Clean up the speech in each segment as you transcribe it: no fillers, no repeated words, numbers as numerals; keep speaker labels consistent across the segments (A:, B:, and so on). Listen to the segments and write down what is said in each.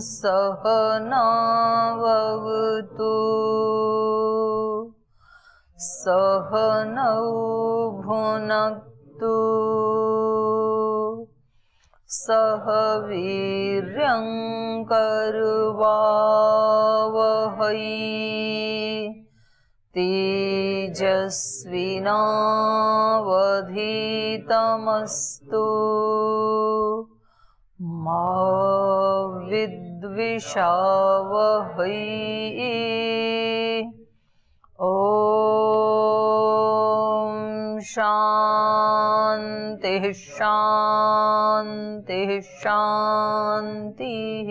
A: सहनावतु सहनौ भुनक्तु सह वीर्यं करवावहै तेजस्विनावधीतमस्तु मा विद्विषावहै। ॐ शान्ति शान्ति शान्तिः।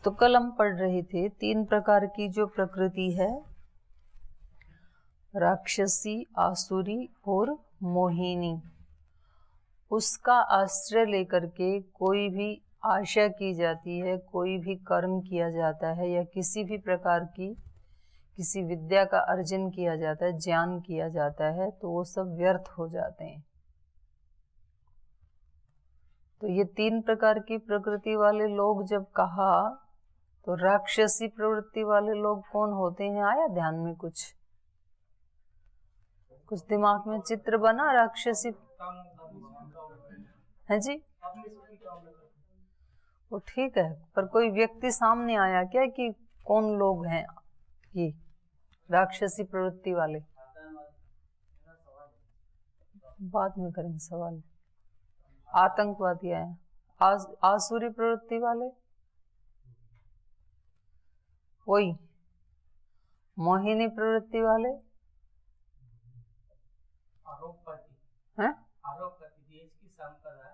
A: तो कल हम पढ़ रहे थे 3 प्रकार की जो प्रकृति है, राक्षसी, आसुरी और मोहिनी। उसका आश्रय लेकर के कोई भी आशा की जाती है, कोई भी कर्म किया जाता है या किसी भी प्रकार की किसी विद्या का अर्जन किया जाता है, ज्ञान किया जाता है, तो वो सब व्यर्थ हो जाते हैं। तो ये 3 प्रकार की प्रकृति वाले लोग जब कहा, तो राक्षसी प्रवृत्ति वाले लोग कौन होते हैं? आया ध्यान में? कुछ दिमाग में चित्र बना? राक्षसी है जी, वो ठीक है, पर कोई व्यक्ति सामने आया क्या कि कौन लोग हैं ये राक्षसी प्रवृत्ति वाले? बाद में करेंगे सवाल। आतंकवादी आए, आसुरी प्रवृत्ति वाले वही, मोहिनी प्रवृत्ति वाले हैं,
B: देश की संपदा,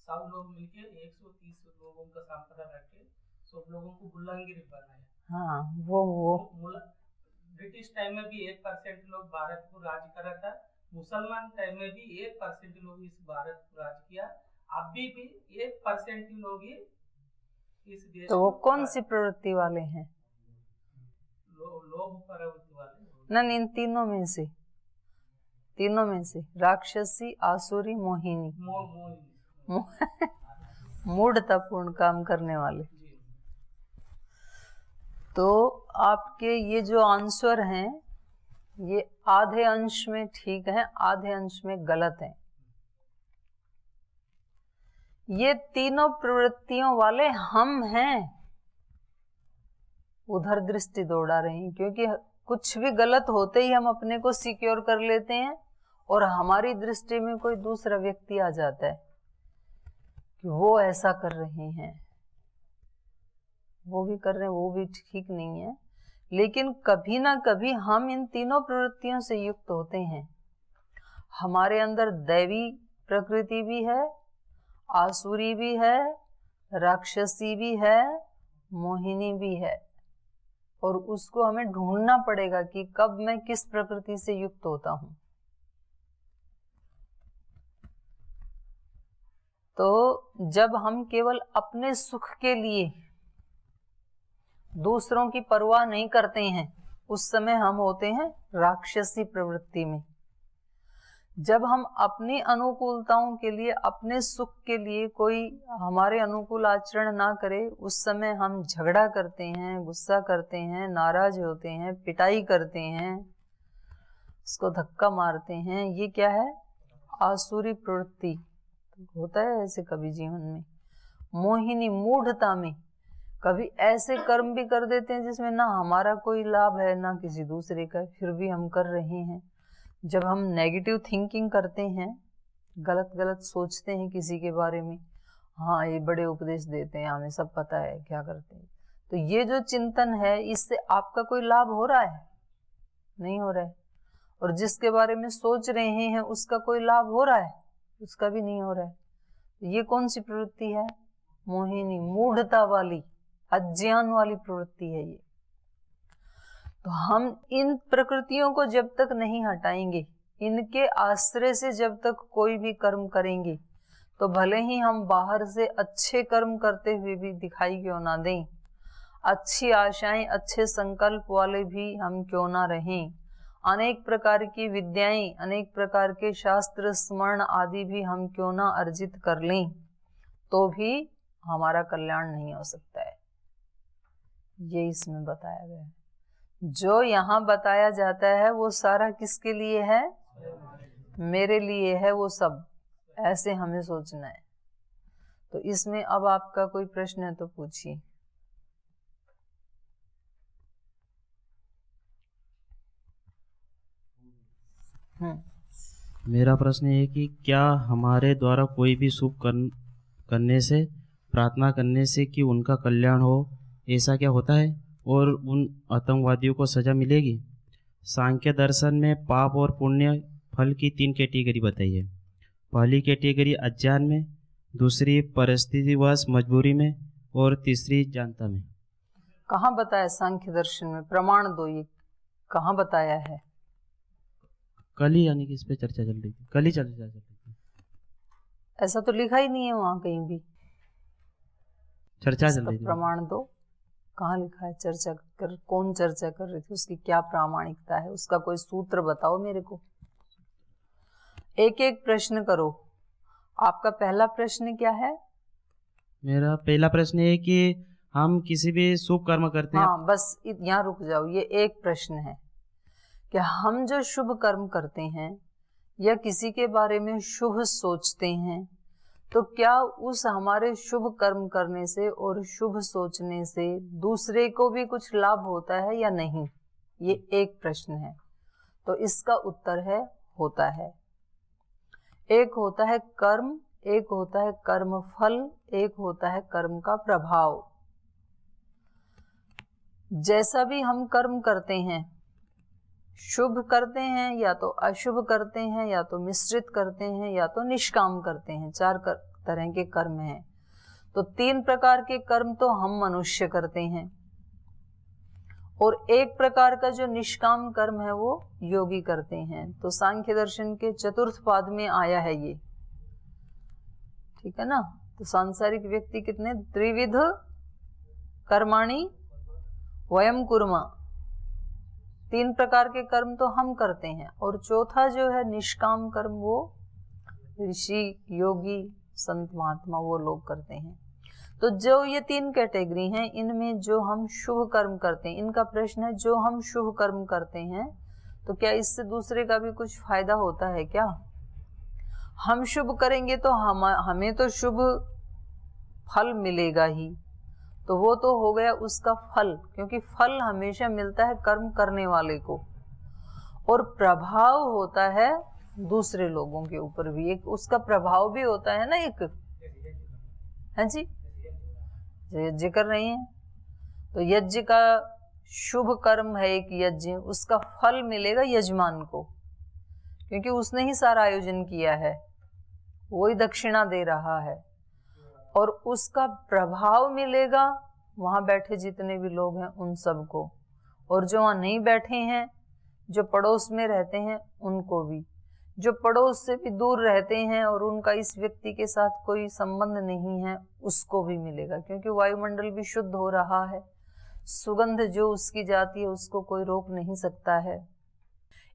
B: सब लोग मिलके 130 लोगों का संपदा रख के सब लोगों को गुलामगिरी बनाया।
A: हाँ, वो
B: ब्रिटिश टाइम में भी 1% लोग भारत को राज करा था, मुसलमान टाइम में भी 1% लोग इस भारत को राज किया, अभी भी 1% लोग ही इस देश।
A: तो वो कौन सी प्रवृत्ति वाले हैं?
B: लोभ प्रवृत्ति वाले।
A: नहीं, इन तीनों में से राक्षसी, आसुरी, मोहिनी, मूढ़तापूर्ण काम करने वाले। तो आपके ये जो आंसर हैं, ये आधे अंश में ठीक है, आधे अंश में गलत है। ये तीनों प्रवृत्तियों वाले हम हैं, उधर दृष्टि दौड़ा रहे हैं, क्योंकि कुछ भी गलत होते ही हम अपने को सिक्योर कर लेते हैं और हमारी दृष्टि में कोई दूसरा व्यक्ति आ जाता है कि वो ऐसा कर रहे हैं, वो भी कर रहे हैं, वो भी ठीक नहीं है। लेकिन कभी ना कभी हम इन तीनों प्रवृत्तियों से युक्त होते हैं। हमारे अंदर दैवी प्रकृति भी है, आसुरी भी है, राक्षसी भी है, मोहिनी भी है, और उसको हमें ढूंढना पड़ेगा कि कब मैं किस प्रकृति से युक्त होता हूं। तो जब हम केवल अपने सुख के लिए दूसरों की परवाह नहीं करते हैं, उस समय हम होते हैं राक्षसी प्रवृत्ति में। जब हम अपनी अनुकूलताओं के लिए, अपने सुख के लिए कोई हमारे अनुकूल आचरण ना करे, उस समय हम झगड़ा करते हैं, गुस्सा करते हैं, नाराज होते हैं, पिटाई करते हैं, उसको धक्का मारते हैं। ये क्या है? आसुरी प्रवृत्ति। होता है ऐसे कभी जीवन में। मोहिनी, मूढ़ता में कभी ऐसे कर्म भी कर देते हैं जिसमें ना हमारा कोई लाभ है ना किसी दूसरे का, फिर भी हम कर रहे हैं। जब हम नेगेटिव थिंकिंग करते हैं, गलत गलत सोचते हैं किसी के बारे में, हाँ ये बड़े उपदेश देते हैं, हमें सब पता है क्या करते हैं, तो ये जो चिंतन है, इससे आपका कोई लाभ हो रहा है? नहीं हो रहा है। और जिसके बारे में सोच रहे हैं उसका कोई लाभ हो रहा है? उसका भी नहीं हो रहा है। तो ये कौन सी प्रवृत्ति है? मोहिनी, मूढ़ता वाली, अज्ञान वाली प्रवृत्ति है ये। तो हम इन प्रकृतियों को जब तक नहीं हटाएंगे, इनके आश्रय से जब तक कोई भी कर्म करेंगे, तो भले ही हम बाहर से अच्छे कर्म करते हुए भी दिखाई क्यों ना दें, अच्छी आशाएं, अच्छे संकल्प वाले भी हम क्यों ना रहें, अनेक प्रकार की विद्याएं, अनेक प्रकार के शास्त्र स्मरण आदि भी हम क्यों ना अर्जित कर लें, तो भी हमारा कल्याण नहीं हो सकता है। ये इसमें बताया गया है। जो यहाँ बताया जाता है वो सारा किसके लिए है? मेरे लिए है वो सब। ऐसे हमें सोचना है। तो इसमें अब आपका कोई प्रश्न है तो पूछिए।
C: मेरा प्रश्न है कि क्या हमारे द्वारा कोई भी शुभ करने से, प्रार्थना करने से कि उनका कल्याण हो, ऐसा क्या होता है और उन आतंकवादियों को सजा मिलेगी? सांख्य दर्शन में पाप और पुण्य फल की 3 कैटेगरी बताई है। पहली कैटेगरी अज्ञान में, दूसरी परिस्थितिवश मजबूरी में और तीसरी जानता में।
A: कहाँ बताया सांख्य दर्शन में? प्रमाण दो, ये कहाँ बताया है?
C: कल ही, यानी कि इस पे चर्चा चल रही थी, कल ही चर्चा चल रही थी।
A: ऐसा तो लिखा ही नहीं है वहां कहीं भी।
C: चर्चा चल रही थी।
A: प्रमाण दो, कहाँ लिखा है? चर्चा कर, कौन चर्चा कर रही थी? उसकी क्या प्रामाणिकता है? उसका कोई सूत्र बताओ मेरे को। एक एक प्रश्न करो। आपका पहला प्रश्न क्या है?
C: मेरा पहला प्रश्न है कि हम किसी भी शुभ कर्म करते हैं।
A: हाँ, बस यहाँ रुक जाओ। ये एक प्रश्न है कि हम जो शुभ कर्म करते हैं या किसी के बारे में शुभ सोचते हैं, तो क्या उस हमारे शुभ कर्म करने से और शुभ सोचने से दूसरे को भी कुछ लाभ होता है या नहीं? ये एक प्रश्न है। तो इसका उत्तर है होता है। एक होता है कर्म, एक होता है कर्म फल, एक होता है कर्म का प्रभाव। जैसा भी हम कर्म करते हैं, शुभ करते हैं या तो अशुभ करते हैं, या तो मिश्रित करते हैं, या तो निष्काम करते हैं, 4 तरह के कर्म हैं। तो 3 प्रकार के कर्म तो हम मनुष्य करते हैं, और एक प्रकार का जो निष्काम कर्म है वो योगी करते हैं। तो सांख्य दर्शन के 4th पाद में आया है ये, ठीक है ना? तो सांसारिक व्यक्ति कितने? त्रिविध कर्माणि वयम कुर्मा। 3 प्रकार के कर्म तो हम करते हैं, और चौथा जो है निष्काम कर्म, वो ऋषि, योगी, संत, महात्मा वो लोग करते हैं। तो जो ये 3 कैटेगरी हैं, इनमें जो हम शुभ कर्म करते हैं, इनका प्रश्न है जो हम शुभ कर्म करते हैं तो क्या इससे दूसरे का भी कुछ फायदा होता है क्या? हम शुभ करेंगे तो हमें तो शुभ फल मिलेगा ही, तो वो तो हो गया उसका फल, क्योंकि फल हमेशा मिलता है कर्म करने वाले को, और प्रभाव होता है दूसरे लोगों के ऊपर भी। एक उसका प्रभाव भी होता है ना, एक है जी, यज्ञ कर रहे हैं तो यज्ञ का शुभ कर्म है एक यज्ञ, उसका फल मिलेगा यजमान को, क्योंकि उसने ही सारा आयोजन किया है, वही दक्षिणा दे रहा है, और उसका प्रभाव मिलेगा वहां बैठे जितने भी लोग हैं उन सबको, और जो वहां नहीं बैठे हैं, जो पड़ोस में रहते हैं उनको भी, जो पड़ोस से भी दूर रहते हैं और उनका इस व्यक्ति के साथ कोई संबंध नहीं है उसको भी मिलेगा, क्योंकि वायुमंडल भी शुद्ध हो रहा है। सुगंध जो उसकी जाती है उसको कोई रोक नहीं सकता है।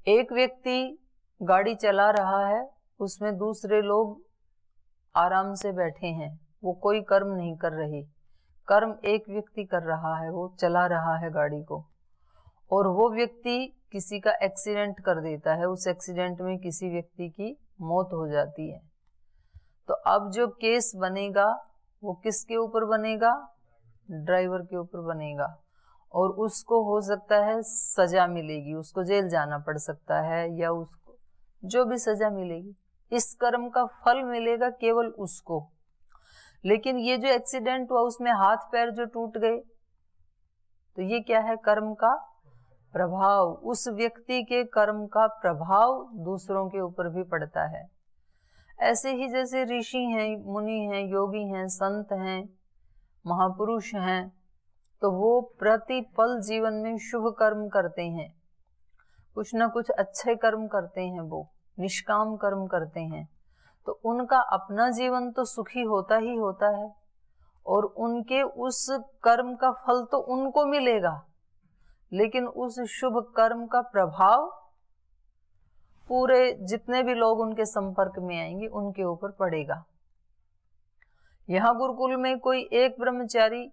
A: एक व्यक्ति गाड़ी चला रहा है, उसमें दूसरे लोग आराम से बैठे हैं, वो कोई कर्म नहीं कर रहे, कर्म एक व्यक्ति कर रहा है, वो चला रहा है गाड़ी को, और वो व्यक्ति किसी का एक्सीडेंट कर देता है, उस एक्सीडेंट में किसी व्यक्ति की मौत हो जाती है। तो अब जो केस बनेगा वो किसके ऊपर बनेगा? ड्राइवर के ऊपर बनेगा, और उसको हो सकता है सजा मिलेगी, उसको जेल जाना पड़ सकता है, या उसको जो भी सजा मिलेगी, इस कर्म का फल मिलेगा केवल उसको। लेकिन ये जो एक्सीडेंट हुआ उसमें हाथ पैर जो टूट गए, तो ये क्या है? कर्म का प्रभाव। उस व्यक्ति के कर्म का प्रभाव दूसरों के ऊपर भी पड़ता है। ऐसे ही जैसे ऋषि हैं, मुनि हैं, योगी हैं, संत हैं, महापुरुष हैं, तो वो प्रतिपल जीवन में शुभ कर्म करते हैं, कुछ ना कुछ अच्छे कर्म करते हैं, वो निष्काम कर्म करते हैं, तो उनका अपना जीवन तो सुखी होता ही होता है, और उनके उस कर्म का फल तो उनको मिलेगा, लेकिन उस शुभ कर्म का प्रभाव पूरे जितने भी लोग उनके संपर्क में आएंगे उनके ऊपर पड़ेगा। यहाँ गुरुकुल में कोई एक ब्रह्मचारी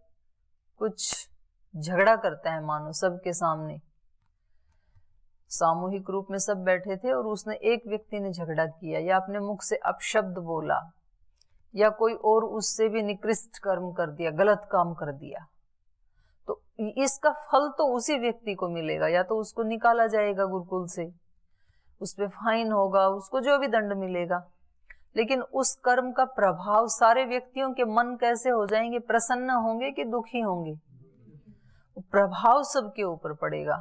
A: कुछ झगड़ा करता है, मानो सबके सामने, सामूहिक रूप में सब बैठे थे और उसने एक व्यक्ति ने झगड़ा किया या अपने मुख से अपशब्द बोला या कोई और उससे भी निकृष्ट कर्म कर दिया, गलत काम कर दिया, तो इसका फल तो उसी व्यक्ति को मिलेगा। या तो उसको निकाला जाएगा गुरुकुल से, उस पे फाइन होगा, उसको जो भी दंड मिलेगा, लेकिन उस कर्म का प्रभाव सारे व्यक्तियों के मन कैसे हो जाएंगे, प्रसन्न होंगे कि दुखी होंगे, प्रभाव सबके ऊपर पड़ेगा।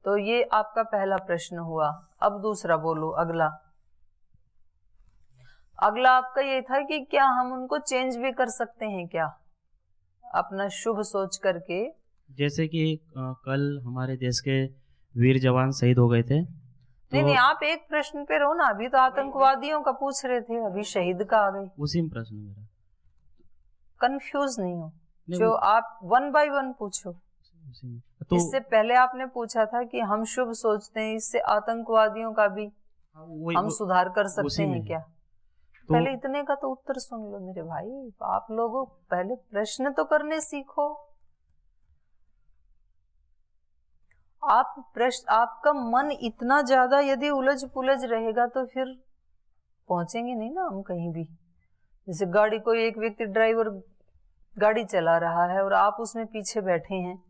A: तो ये आपका पहला प्रश्न हुआ। अब दूसरा बोलो, अगला आपका ये था कि क्या हम उनको चेंज भी कर सकते हैं क्या, अपना शुभ सोच करके।
C: जैसे कि कल हमारे देश के वीर जवान शहीद हो गए थे,
A: नहीं, आप एक प्रश्न पे रहो ना, अभी तो आतंकवादियों का पूछ रहे थे, अभी शहीद का आ गए।
C: उसी में प्रश्न मेरा,
A: कंफ्यूज नहीं हो, जो आप 1 बाय 1 पूछो। तो इससे पहले आपने पूछा था कि हम शुभ सोचते हैं, इससे आतंकवादियों का भी हम सुधार कर सकते हैं क्या। तो पहले इतने का तो उत्तर सुन लो मेरे भाई, आप लोगों पहले प्रश्न तो करने सीखो। आपका मन इतना ज्यादा यदि उलझ पुलझ रहेगा तो फिर पहुंचेंगे नहीं ना हम कहीं भी। जैसे गाड़ी, कोई एक व्यक्ति ड्राइवर गाड़ी चला रहा है और आप उसमें पीछे बैठे हैं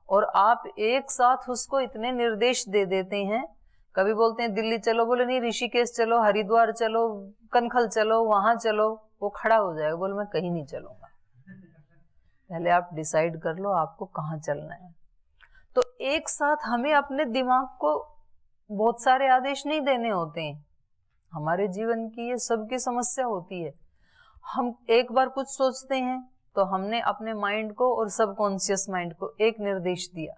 A: और आप एक साथ उसको इतने निर्देश दे देते हैं, कभी बोलते हैं दिल्ली चलो, बोले नहीं ऋषिकेश चलो, हरिद्वार चलो, कनखल चलो, वहां चलो, वो खड़ा हो जाएगा, बोले मैं कहीं नहीं चलूंगा। पहले आप डिसाइड कर लो आपको कहाँ चलना है। तो एक साथ हमें अपने दिमाग को बहुत सारे आदेश नहीं देने होते हैं। हमारे जीवन की ये सबकी समस्या होती है। हम एक बार कुछ सोचते हैं तो हमने अपने माइंड को और सबकॉन्शियस माइंड को एक निर्देश दिया,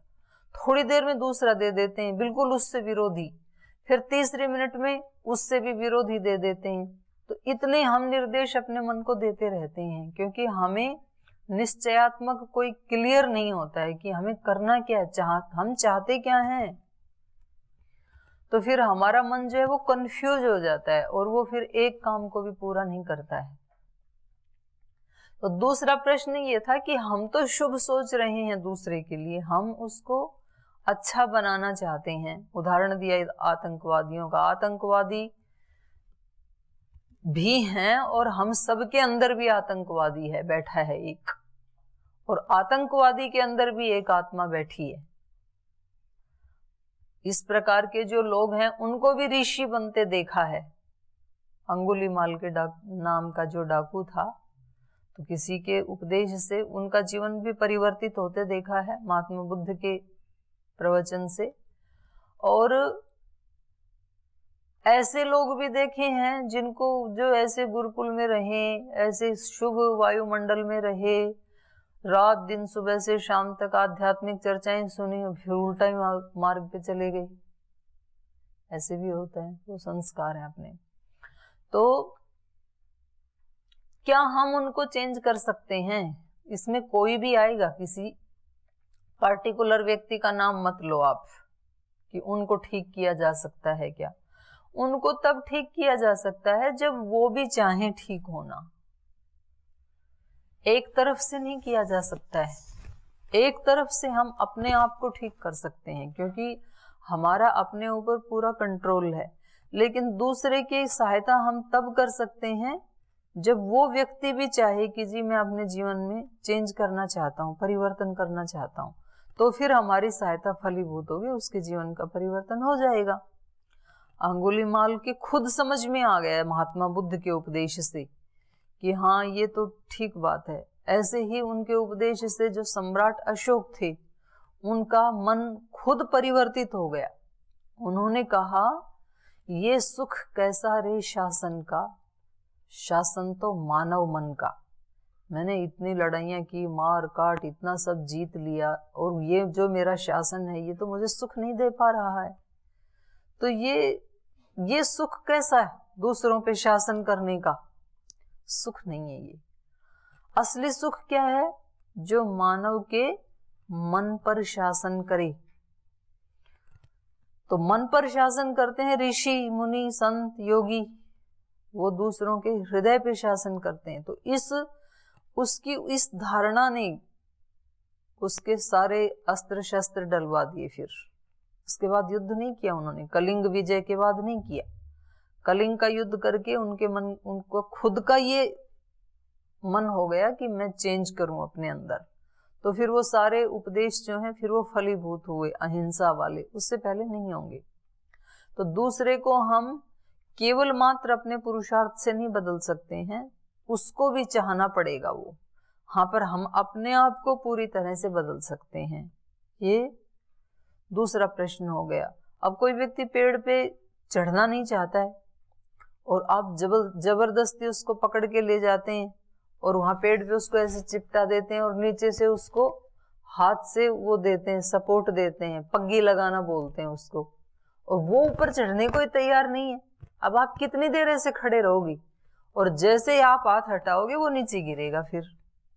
A: थोड़ी देर में दूसरा दे देते हैं, बिल्कुल उससे विरोधी, फिर तीसरे मिनट में उससे भी विरोधी दे देते हैं। तो इतने हम निर्देश अपने मन को देते रहते हैं, क्योंकि हमें निश्चयात्मक कोई क्लियर नहीं होता है कि हमें करना क्या है, हम चाहते क्या हैं। तो फिर हमारा मन जो है वो कंफ्यूज हो जाता है और वो फिर एक काम को भी पूरा नहीं करता है। तो दूसरा प्रश्न ये था कि हम तो शुभ सोच रहे हैं दूसरे के लिए, हम उसको अच्छा बनाना चाहते हैं। उदाहरण दिया आतंकवादियों का, आतंकवादी भी हैं और हम सबके अंदर भी आतंकवादी है, बैठा है एक, और आतंकवादी के अंदर भी एक आत्मा बैठी है। इस प्रकार के जो लोग हैं उनको भी ऋषि बनते देखा है। अंगुलीमाल के नाम का जो डाकू था, तो किसी के उपदेश से उनका जीवन भी परिवर्तित होते देखा है महात्मा बुद्ध के प्रवचन से। और ऐसे लोग भी देखे हैं जिनको, जो ऐसे गुरुकुल में रहे, ऐसे शुभ वायुमंडल में रहे, रात दिन सुबह से शाम तक आध्यात्मिक चर्चाएं सुनी, फिर उल्टा ही मार्ग पे चले गए। ऐसे भी होता है, वो संस्कार है अपने। तो क्या हम उनको चेंज कर सकते हैं? इसमें कोई भी आएगा, किसी पार्टिकुलर व्यक्ति का नाम मत लो आप कि उनको ठीक किया जा सकता है क्या। उनको तब ठीक किया जा सकता है जब वो भी चाहें ठीक होना। एक तरफ से नहीं किया जा सकता है। एक तरफ से हम अपने आप को ठीक कर सकते हैं क्योंकि हमारा अपने ऊपर पूरा कंट्रोल है, लेकिन दूसरे की सहायता हम तब कर सकते हैं जब वो व्यक्ति भी चाहे कि जी मैं अपने जीवन में चेंज करना चाहता हूँ, परिवर्तन करना चाहता हूँ, तो फिर हमारी सहायता फलीभूत होगी, उसके जीवन का परिवर्तन हो जाएगा। अंगुलीमाल के खुद समझ में आ गया महात्मा बुद्ध के उपदेश से कि हाँ ये तो ठीक बात है। ऐसे ही उनके उपदेश से जो सम्राट अशोक थे, उनका मन खुद परिवर्तित हो गया। उन्होंने कहा ये सुख कैसा रे शासन का, शासन तो मानव मन का। मैंने इतनी लड़ाइयाँ की, मार काट, इतना सब जीत लिया, और ये जो मेरा शासन है ये तो मुझे सुख नहीं दे पा रहा है। तो ये सुख कैसा है? दूसरों पे शासन करने का सुख नहीं है ये। असली सुख क्या है? जो मानव के मन पर शासन करे। तो मन पर शासन करते हैं ऋषि मुनि संत योगी, वो दूसरों के हृदय पे शासन करते हैं। तो उसकी इस धारणा ने उसके सारे अस्त्र शस्त्र डलवा दिए। फिर उसके बाद युद्ध नहीं किया उन्होंने, कलिंग विजय के बाद नहीं किया। कलिंग का युद्ध करके उनको खुद का ये मन हो गया कि मैं चेंज करूं अपने अंदर। तो फिर वो सारे उपदेश जो हैं फिर वो फलीभूत हुए अहिंसा वाले, उससे पहले नहीं होंगे। तो दूसरे को हम केवल मात्र अपने पुरुषार्थ से नहीं बदल सकते हैं, उसको भी चाहना पड़ेगा। वो हाँ, पर हम अपने आप को पूरी तरह से बदल सकते हैं। ये दूसरा प्रश्न हो गया। अब कोई व्यक्ति पेड़ पे चढ़ना नहीं चाहता है और आप जबरदस्ती उसको पकड़ के ले जाते हैं और वहां पेड़ पे उसको ऐसे चिपटा देते हैं और नीचे से उसको हाथ से वो देते हैं, सपोर्ट देते हैं, पग्गी लगाना बोलते हैं उसको, और वो ऊपर चढ़ने को ही तैयार नहीं है। अब आप कितनी देर ऐसे खड़े रहोगी, और जैसे ही आप हाथ हटाओगे वो नीचे गिरेगा फिर,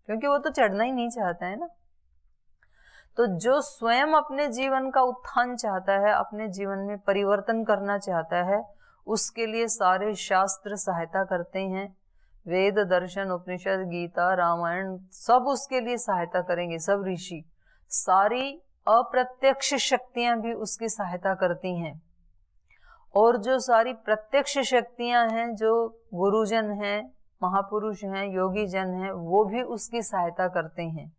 A: क्योंकि वो तो चढ़ना ही नहीं चाहता है ना। तो जो स्वयं अपने जीवन का उत्थान चाहता है, अपने जीवन में परिवर्तन करना चाहता है, उसके लिए सारे शास्त्र सहायता करते हैं। वेद दर्शन उपनिषद गीता रामायण सब उसके लिए सहायता करेंगे, सब ऋषि। सारी अप्रत्यक्ष शक्तियां भी उसकी सहायता करती हैं, और जो सारी प्रत्यक्ष शक्तियां हैं, जो गुरुजन हैं, महापुरुष हैं, योगी जन हैं, वो भी उसकी सहायता करते हैं।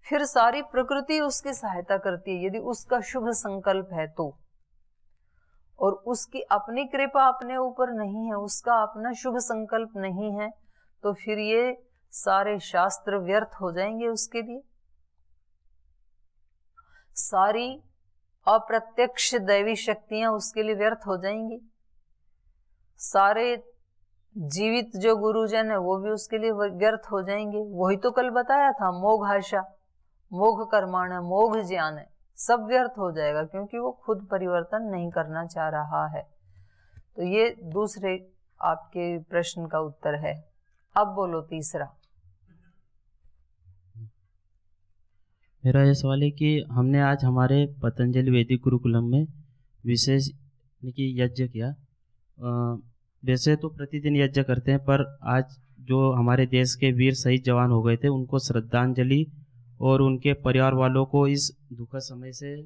A: फिर सारी प्रकृति उसकी सहायता करती है यदि उसका शुभ संकल्प है तो, और उसकी अपनी कृपा अपने ऊपर नहीं है, उसका अपना शुभ संकल्प नहीं है, तो फिर ये सारे शास्त्र व्यर्थ हो जाएंगे उसके लिए। सारी अप्रत्यक्ष दैवी शक्तियां उसके लिए व्यर्थ हो जाएंगी। सारे जीवित जो गुरुजन है वो भी उसके लिए व्यर्थ हो जाएंगे। वही तो कल बताया था, मोघाशा, मोघ कर्माण, मोघ ज्ञान है, सब व्यर्थ हो जाएगा, क्योंकि वो खुद परिवर्तन नहीं करना चाह रहा है। तो ये दूसरे आपके प्रश्न का उत्तर है। अब बोलो तीसरा।
C: मेरा ये सवाल है कि हमने आज हमारे पतंजलि वैदिक गुरुकुलम में विशेष यज्ञ किया। वैसे तो प्रतिदिन यज्ञ करते हैं, पर आज जो हमारे देश के वीर शहीद जवान हो गए थे उनको श्रद्धांजलि और उनके परिवार वालों को इस दुखद समय से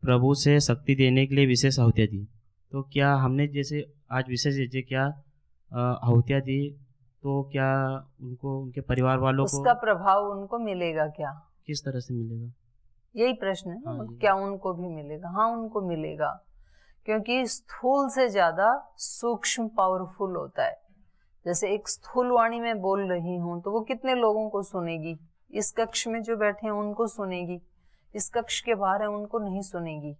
C: प्रभु से शक्ति देने के लिए विशेष आहुतियाँ दी। तो क्या हमने जैसे आज विशेष यज्ञ क्या आहुतियाँ दी, तो क्या उनको उनके परिवार वालों को
A: उसका प्रभाव उनको मिलेगा क्या?
C: किस तरह से मिलेगा?
A: यही प्रश्न है ना।
C: हाँ,
A: क्या उनको भी मिलेगा? हाँ, उनको मिलेगा, क्योंकि स्थूल से ज्यादा सूक्ष्म पावरफुल होता है। जैसे एक स्थूल वाणी में बोल रही हूं तो वो कितने लोगों को सुनेगी? इस कक्ष में जो बैठे हैं उनको सुनेगी, इस कक्ष के बाहर है उनको नहीं सुनेगी।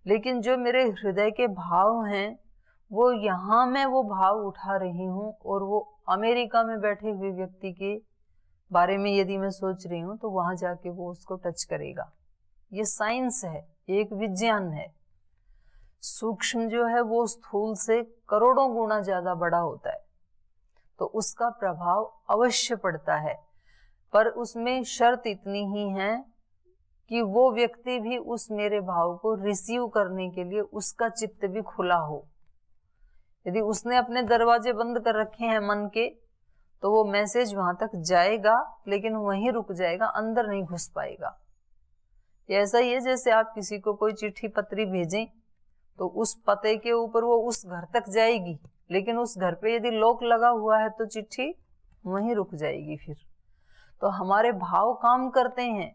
A: लेकिन जो मेरे हृदय के भाव हैं वो यहाँ मैं वो भाव उठा रही हूँ, और वो अमेरिका में बैठे हुए व्यक्ति के बारे में यदि मैं सोच रही हूँ तो वहां जाके वो उसको टच करेगा। ये साइंस है, एक विज्ञान है। सूक्ष्म जो है वो स्थूल से करोड़ों गुना ज्यादा बड़ा होता है, तो उसका प्रभाव अवश्य पड़ता है। पर उसमें शर्त इतनी ही है कि वो व्यक्ति भी उस मेरे भाव को रिसीव करने के लिए उसका चित्त भी खुला हो। यदि उसने अपने दरवाजे बंद कर रखे हैं मन के, तो वो मैसेज वहां तक जाएगा लेकिन वहीं रुक जाएगा, अंदर नहीं घुस पाएगा। ऐसा ही है जैसे आप किसी को कोई चिट्ठी पत्री भेजें तो उस पते के ऊपर वो उस घर तक जाएगी, लेकिन उस घर पे यदि लॉक लगा हुआ है तो चिट्ठी वहीं रुक जाएगी। फिर तो हमारे भाव काम करते हैं,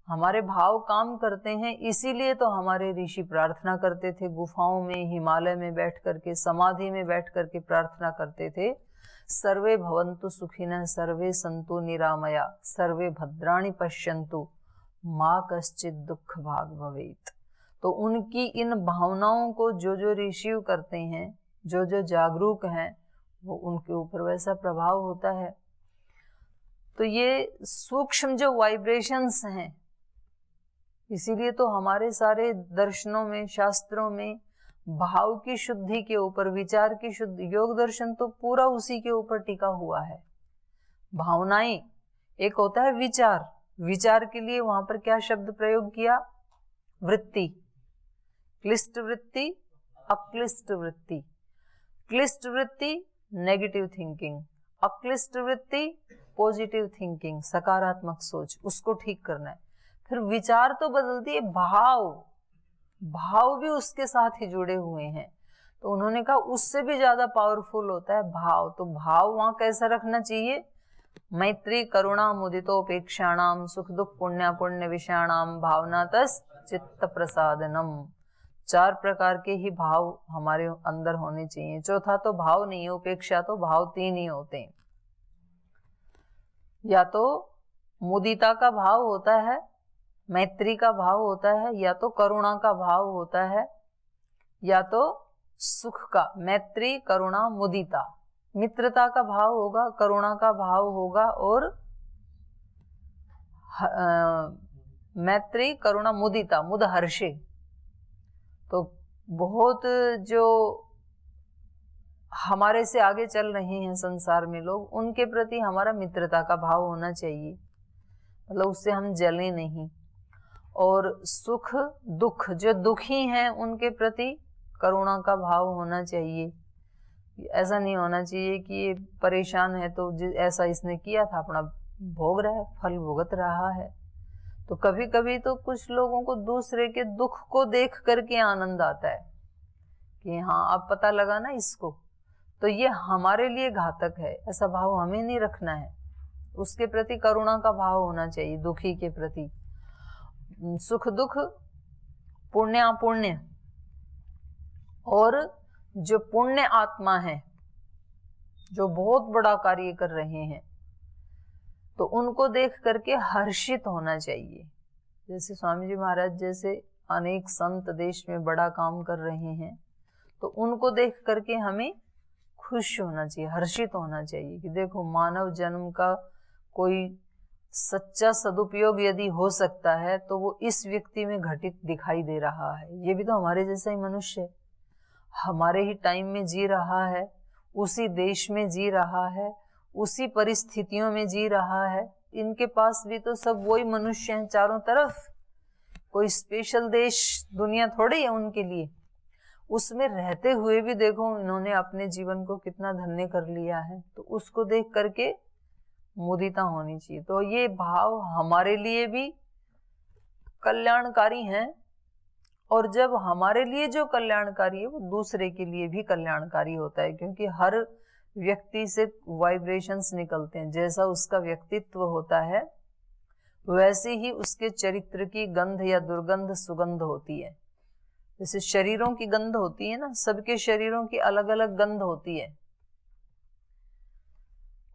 A: हमारे भाव काम करते हैं। इसीलिए तो हमारे ऋषि प्रार्थना करते थे, गुफाओं में, हिमालय में बैठ करके, समाधि में बैठ करके प्रार्थना करते थे, सर्वे भवन्तु सुखिनः सर्वे सन्तु निरामया सर्वे भद्राणि पश्यन्तु माँ कश्चित दुख भाग भवेत्। तो उनकी इन भावनाओं को जो जो रिसीव करते हैं, जो जो जागरूक हैं, वो उनके ऊपर वैसा प्रभाव होता है। तो ये सूक्ष्म जो वाइब्रेशंस हैं, इसीलिए तो हमारे सारे दर्शनों में, शास्त्रों में भाव की शुद्धि के ऊपर, विचार की शुद्धि, योग दर्शन तो पूरा उसी के ऊपर टिका हुआ है। भावनाएं, एक होता है विचार, विचार के लिए वहां पर क्या शब्द प्रयोग किया? वृत्ति। क्लिष्ट वृत्ति, अक्लिष्ट वृत्ति। क्लिष्ट वृत्ति नेगेटिव थिंकिंग, अक्लिष्ट वृत्ति पॉजिटिव थिंकिंग, सकारात्मक सोच, उसको ठीक करना है। फिर विचार तो बदलती है, भाव, भाव भी उसके साथ ही जुड़े हुए हैं। तो उन्होंने कहा उससे भी ज्यादा पावरफुल होता है भाव। तो भाव वहां कैसा रखना चाहिए? मैत्री करुणा मुदितोपेक्षाणाम सुख दुख पुण्य पुण्य विषयाणाम भावनातस चित्त प्रसादनम। 4 प्रकार के ही भाव हमारे अंदर होने चाहिए। चौथा तो भाव नहीं है, उपेक्षा तो भाव 3 ही होते हैं। या तो मुदिता का भाव होता है, मैत्री का भाव होता है, या तो करुणा का भाव होता है, या तो सुख का, मैत्री करुणा मुदिता। मित्रता का भाव होगा, करुणा का भाव होगा, और मैत्री करुणा मुदिता, मुद हर्षे। तो बहुत जो हमारे से आगे चल रहे हैं संसार में लोग, उनके प्रति हमारा मित्रता का भाव होना चाहिए, मतलब उससे हम जले नहीं। और सुख दुख, जो दुखी हैं उनके प्रति करुणा का भाव होना चाहिए। ऐसा नहीं होना चाहिए कि ये परेशान है तो ऐसा इसने किया था, अपना भोग रहा है, फल भुगत रहा है। तो कभी कभी तो कुछ लोगों को दूसरे के दुख को देख करके आनंद आता है कि हाँ अब पता लगा ना इसको, तो ये हमारे लिए घातक है, ऐसा भाव हमें नहीं रखना है। उसके प्रति करुणा का भाव होना चाहिए, दुखी के प्रति। सुख दुख पुण्य अपुण्य, और जो पुण्य आत्मा है, जो बहुत बड़ा कार्य कर रहे हैं, तो उनको देख करके हर्षित होना चाहिए। जैसे स्वामी जी महाराज जैसे अनेक संत देश में बड़ा काम कर रहे हैं, तो उनको देख करके हमें खुश होना चाहिए, हर्षित होना चाहिए कि देखो मानव जन्म का कोई सच्चा सदुपयोग यदि हो सकता है तो वो इस व्यक्ति में घटित दिखाई दे रहा है। ये भी तो हमारे जैसा ही मनुष्य है, हमारे ही टाइम में जी रहा है, उसी देश में जी रहा है, उसी परिस्थितियों में जी रहा है। इनके पास भी तो सब वही मनुष्य हैं चारों तरफ, कोई स्पेशल देश दुनिया थोड़ी है उनके लिए। उसमें रहते हुए भी देखो इन्होंने अपने जीवन को कितना धन्य कर लिया है, तो उसको देख करके मुदिता होनी चाहिए। तो ये भाव हमारे लिए भी कल्याणकारी हैं, और जब हमारे लिए जो कल्याणकारी है वो दूसरे के लिए भी कल्याणकारी होता है, क्योंकि हर व्यक्ति से वाइब्रेशंस निकलते हैं। जैसा उसका व्यक्तित्व होता है वैसे ही उसके चरित्र की गंध या दुर्गंध सुगंध होती है। जैसे शरीरों की गंध होती है ना, सबके शरीरों की अलग अलग गंध होती है,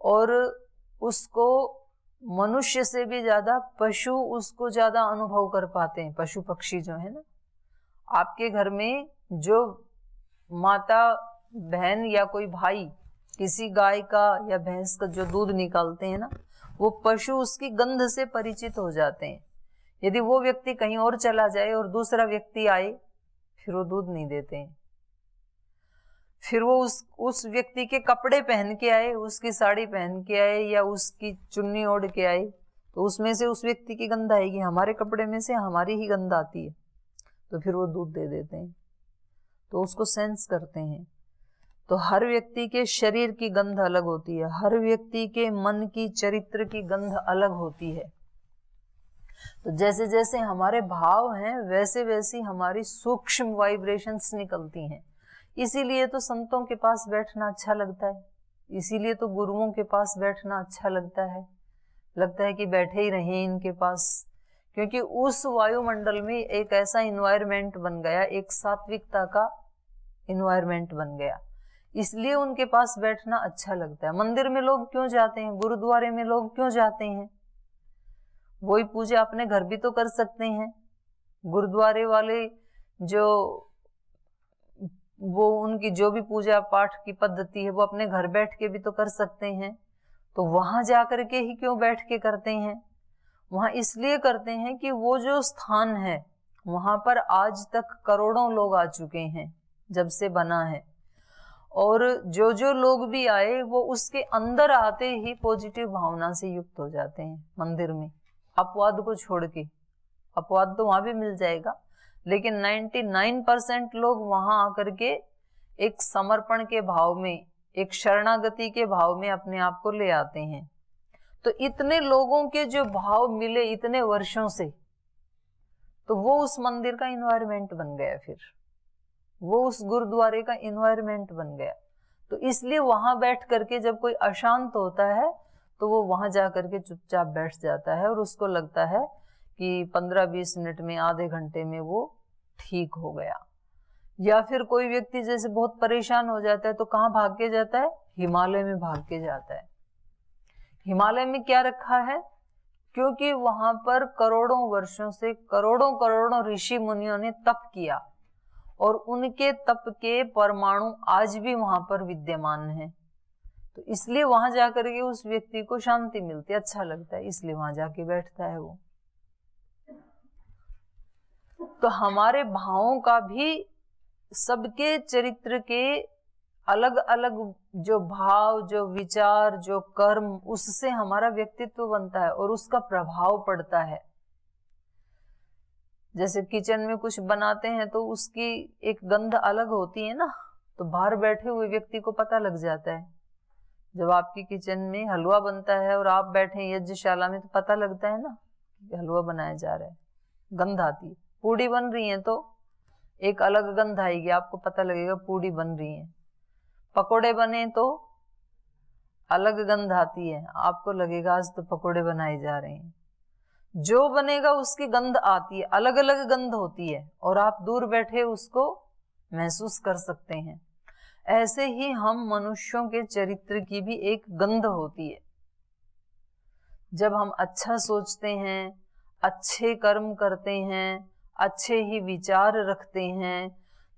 A: और उसको मनुष्य से भी ज्यादा पशु उसको ज्यादा अनुभव कर पाते हैं। पशु पक्षी जो है ना, आपके घर में जो माता बहन या कोई भाई किसी गाय का या भैंस का जो दूध निकालते हैं ना, वो पशु उसकी गंध से परिचित हो जाते हैं। यदि वो व्यक्ति कहीं और चला जाए और दूसरा व्यक्ति आए, फिर वो दूध नहीं देते हैं। फिर वो उस व्यक्ति के कपड़े पहन के आए, उसकी साड़ी पहन के आए या उसकी चुन्नी ओढ़ के आए, तो उसमें से उस व्यक्ति की गंध आएगी, हमारे कपड़े में से हमारी ही गंध आती है, तो फिर वो दूध दे देते हैं। तो उसको सेंस करते हैं। तो हर व्यक्ति के शरीर की गंध अलग होती है, हर व्यक्ति के मन की चरित्र की गंध अलग होती है। तो जैसे जैसे हमारे भाव हैं वैसे वैसी हमारी सूक्ष्म वाइब्रेशंस निकलती हैं। इसीलिए तो संतों के पास बैठना अच्छा लगता है, इसीलिए तो गुरुओं के पास बैठना अच्छा लगता है कि बैठे ही रहें इनके पास, क्योंकि उस वायुमंडल में एक ऐसा इन्वायरमेंट बन गया, एक सात्विकता का इन्वायरमेंट बन गया, इसलिए उनके पास बैठना अच्छा लगता है। मंदिर में लोग क्यों जाते हैं, गुरुद्वारे में लोग क्यों जाते हैं? वही पूजा अपने घर भी तो कर सकते हैं। गुरुद्वारे वाले जो वो उनकी जो भी पूजा पाठ की पद्धति है वो अपने घर बैठ के भी तो कर सकते हैं। तो वहां जाकर के ही क्यों बैठ के करते हैं? वहां इसलिए करते हैं कि वो जो स्थान है वहां पर आज तक करोड़ों लोग आ चुके हैं जब से बना है, और जो जो लोग भी आए वो उसके अंदर आते ही पॉजिटिव भावना से युक्त हो जाते हैं मंदिर में, अपवाद को छोड़ के। अपवाद तो वहां भी मिल जाएगा, लेकिन 99% लोग वहां आकर के एक समर्पण के भाव में, एक शरणागति के भाव में अपने आप को ले आते हैं। तो इतने लोगों के जो भाव मिले इतने वर्षों से, तो वो उस मंदिर का इन्वायरमेंट बन गया, फिर वो उस गुरुद्वारे का इन्वायरमेंट बन गया। तो इसलिए वहां बैठ करके जब कोई अशांत होता है तो वो वहां जा करके चुपचाप बैठ जाता है और उसको लगता है कि 15-20 मिनट में, आधे घंटे में वो ठीक हो गया। या फिर कोई व्यक्ति जैसे बहुत परेशान हो जाता है तो कहाँ भाग के जाता है? हिमालय में भाग के जाता है। हिमालय में क्या रखा है? क्योंकि वहां पर करोड़ों वर्षों से करोड़ों ऋषि मुनियों ने तप किया और उनके तप के परमाणु आज भी वहां पर विद्यमान हैं। तो इसलिए वहां जाकर के उस व्यक्ति को शांति मिलती है, अच्छा लगता है, इसलिए वहां जाके बैठता है वो। तो हमारे भावों का भी, सबके चरित्र के अलग अलग जो भाव, जो विचार, जो कर्म, उससे हमारा व्यक्तित्व बनता है और उसका प्रभाव पड़ता है। जैसे किचन में कुछ बनाते हैं तो उसकी एक गंध अलग होती है ना, तो बाहर बैठे हुए व्यक्ति को पता लग जाता है। जब आपकी किचन में हलवा बनता है और आप बैठे यज्ञशाला में तो पता लगता है ना कि हलवा बनाया जा रहा है, गंध आती है। पूड़ी बन रही है तो एक अलग गंध आएगी, आपको पता लगेगा पूड़ी बन रही है। पकोड़े बने तो अलग गंध आती है, आपको लगेगा आज तो पकोड़े बनाए जा रहे हैं। जो बनेगा उसकी गंध आती है, अलग अलग गंध होती है और आप दूर बैठे उसको महसूस कर सकते हैं। ऐसे ही हम मनुष्यों के चरित्र की भी एक गंध होती है। जब हम अच्छा सोचते हैं, अच्छे कर्म करते हैं, अच्छे ही विचार रखते हैं,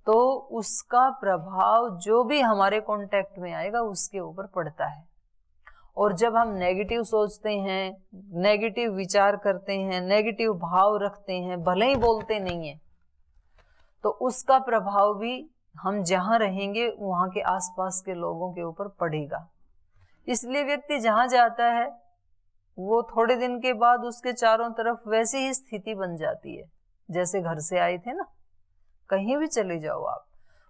A: तो उसका प्रभाव जो भी हमारे कांटेक्ट में आएगा उसके ऊपर पड़ता है। और जब हम नेगेटिव सोचते हैं, नेगेटिव विचार करते हैं, नेगेटिव भाव रखते हैं, भले ही बोलते नहीं है, तो उसका प्रभाव भी हम जहां रहेंगे वहां के आसपास के लोगों के ऊपर पड़ेगा। इसलिए व्यक्ति जहां जाता है वो थोड़े दिन के बाद उसके चारों तरफ वैसी ही स्थिति बन जाती है जैसे घर से आए थे ना। कहीं भी चले जाओ आप,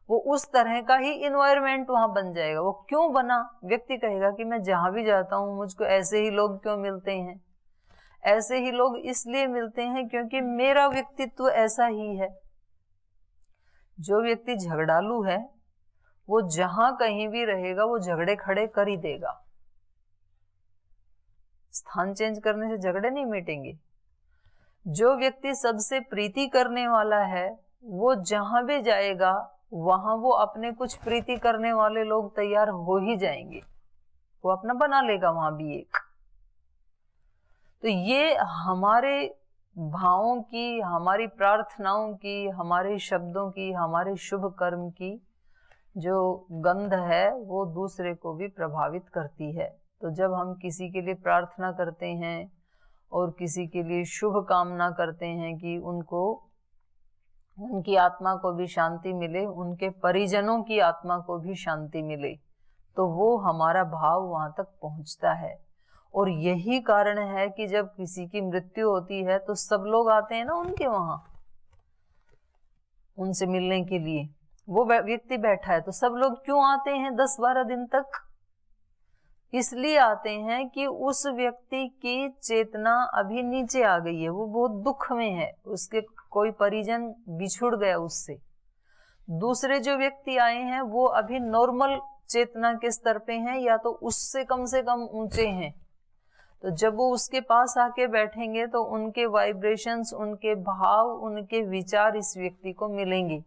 A: वो उस तरह का ही इन्वायरमेंट वहां बन जाएगा। वो क्यों बना? व्यक्ति कहेगा कि मैं जहां भी जाता हूं मुझको ऐसे ही लोग क्यों मिलते हैं? ऐसे ही लोग इसलिए मिलते हैं क्योंकि मेरा व्यक्तित्व ऐसा ही है। जो व्यक्ति झगड़ालू है वो जहां कहीं भी रहेगा वो झगड़े खड़े कर ही देगा। स्थान चेंज करने से झगड़े नहीं मिटेंगे। जो व्यक्ति सबसे प्रीति करने वाला है वो जहां भी जाएगा वहां वो अपने कुछ प्रीति करने वाले लोग तैयार हो ही जाएंगे, वो अपना बना लेगा वहां भी एक। तो ये हमारे भावों की, हमारी प्रार्थनाओं की, हमारे शब्दों की, हमारे शुभ कर्म की जो गंध है वो दूसरे को भी प्रभावित करती है। तो जब हम किसी के लिए प्रार्थना करते हैं और किसी के लिए शुभ कामना करते हैं कि उनको, उनकी आत्मा को भी शांति मिले, उनके परिजनों की आत्मा को भी शांति मिले, तो वो हमारा भाव वहां तक पहुंचता है। और यही कारण है कि जब किसी की मृत्यु होती है तो सब लोग आते हैं ना उनके वहां, उनसे मिलने के लिए। वो व्यक्ति बैठा है तो सब लोग क्यों आते हैं 10-12 दिन तक? इसलिए आते हैं कि उस व्यक्ति की चेतना अभी नीचे आ गई है, वो बहुत दुख में है, उसके कोई परिजन बिछुड़ गया उससे। दूसरे जो व्यक्ति आए हैं वो अभी नॉर्मल चेतना के स्तर पे हैं या तो उससे कम से कम ऊंचे हैं। तो जब वो उसके पास आके बैठेंगे तो उनके वाइब्रेशंस, उनके भाव, उनके विचार इस व्यक्ति को मिलेंगे।